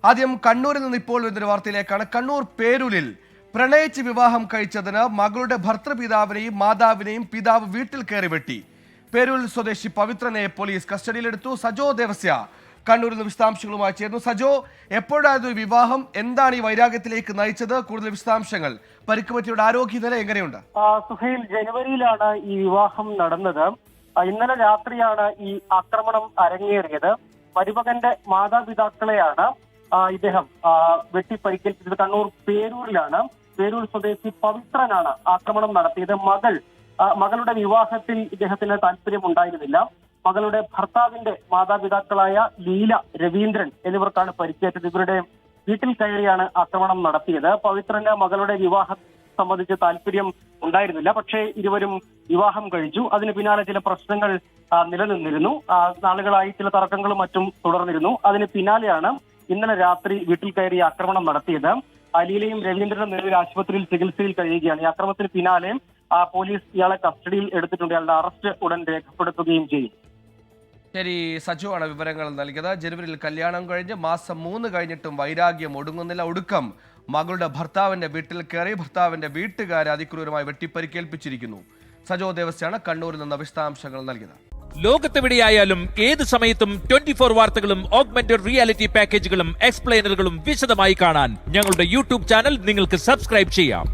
ആദ്യം കണ്ണൂരിൽ നിന്ന് ഇപ്പോൾ വരുന്നൊരു വാർത്തയിലേക്കാണ്. കണ്ണൂർ പേരൂരിൽ പ്രണയിച്ച് വിവാഹം കഴിച്ചതിന് മകളുടെ ഭർത്തൃപിതാവിനെയും മാതാവിനെയും പിതാവ് വീട്ടിൽ കയറി വെട്ടി. പേരൂരിൽ സ്വദേശി പവിത്രനെ പോലീസ് കസ്റ്റഡിയിലെടുത്തു. സജോ ദേവസ്യ കണ്ണൂരിൽ നിന്ന് വിശദാംശങ്ങളുമായി ചേർന്നു. സജോ, എപ്പോഴായിരുന്നു വിവാഹം? എന്താണ് ഈ വൈരാഗ്യത്തിലേക്ക് നയിച്ചത്? കൂടുതൽ വിശദാംശങ്ങൾ. പരിക്കുപറ്റിയുടെ ആരോഗ്യനില എങ്ങനെയുണ്ട്? സുഹൈൽ, ജനുവരിയിലാണ് ഈ വിവാഹം നടന്നത്. ഇന്നലെ രാത്രിയാണ് ഈ ആക്രമണം അരങ്ങേറിയത്. മരുമകന്റെ മാതാപിതാക്കളെയാണ് ഇദ്ദേഹം വെട്ടിപ്പരിക്കേൽപ്പിച്ചത്. കണ്ണൂർ പേരൂരിലാണ്. പേരൂർ സ്വദേശി പവിത്രനാണ് ആക്രമണം നടത്തിയത്. മകളുടെ വിവാഹത്തിൽ ഇദ്ദേഹത്തിന് താല്പര്യമുണ്ടായിരുന്നില്ല. മകളുടെ ഭർത്താവിന്റെ മാതാപിതാക്കളായ ലീല, രവീന്ദ്രൻ എന്നിവർക്കാണ് പരിക്കേറ്റത്. ഇവരുടെ വീട്ടിൽ കയറിയാണ് ആക്രമണം നടത്തിയത്. പവിത്രന് മകളുടെ വിവാഹം സംബന്ധിച്ച് താല്പര്യം ഉണ്ടായിരുന്നില്ല. പക്ഷേ ഇരുവരും വിവാഹം കഴിച്ചു. അതിന് പിന്നാലെ ചില പ്രശ്നങ്ങൾ നിലനിന്നിരുന്നു. നാളുകളായി ചില തർക്കങ്ങളും മറ്റും തുടർന്നിരുന്നു. അതിന് പിന്നാലെയാണ് ഇന്നലെ രാത്രി വീട്ടിൽ കയറി ആക്രമണം നടത്തിയത്. ലീലയും രവീന്ദ്രനും നിലവിൽ ആശുപത്രിയിൽ ചികിത്സയിൽ കഴിയുകയാണ്. ഈ ആക്രമണത്തിന് പിന്നാലെ പോലീസ് ഇയാളെ കസ്റ്റഡിയിൽ എടുത്തിട്ടുണ്ട്. ഇയാളുടെ അറസ്റ്റ് ഉടൻ രേഖപ്പെടുത്തുകയും ചെയ്യും. ശരി, സജു ആണ് വിവരങ്ങൾ നൽകിയത്. ജനുവരിയിൽ കല്യാണം കഴിഞ്ഞ് മാസം 3 കഴിഞ്ഞിട്ടും വൈരാഗ്യം ഒടുങ്ങുന്നില്ല. ഒടുക്കം മകളുടെ ഭർത്താവിന്റെ വീട്ടിൽ കയറി ഭർത്താവിന്റെ വീട്ടുകാരെ അതിക്രൂരമായി വെട്ടിപ്പരിക്കേൽപ്പിച്ചിരിക്കുന്നു. സജോ ദേവസ്യാണ് കണ്ണൂരിൽ നിന്ന് വിശദാംശങ്ങൾ നൽകിയത്. ലോകത്തെവിടെയായാലും ഏത് സമയത്തും 24 വാർത്തകളും ഓഗ്മെന്റഡ് റിയാലിറ്റി പാക്കേജുകളും എക്സ്പ്ലെയിനറുകളും വിശദമായി കാണാൻ ഞങ്ങളുടെ യൂട്യൂബ് ചാനൽ നിങ്ങൾക്ക് സബ്സ്ക്രൈബ് ചെയ്യാം.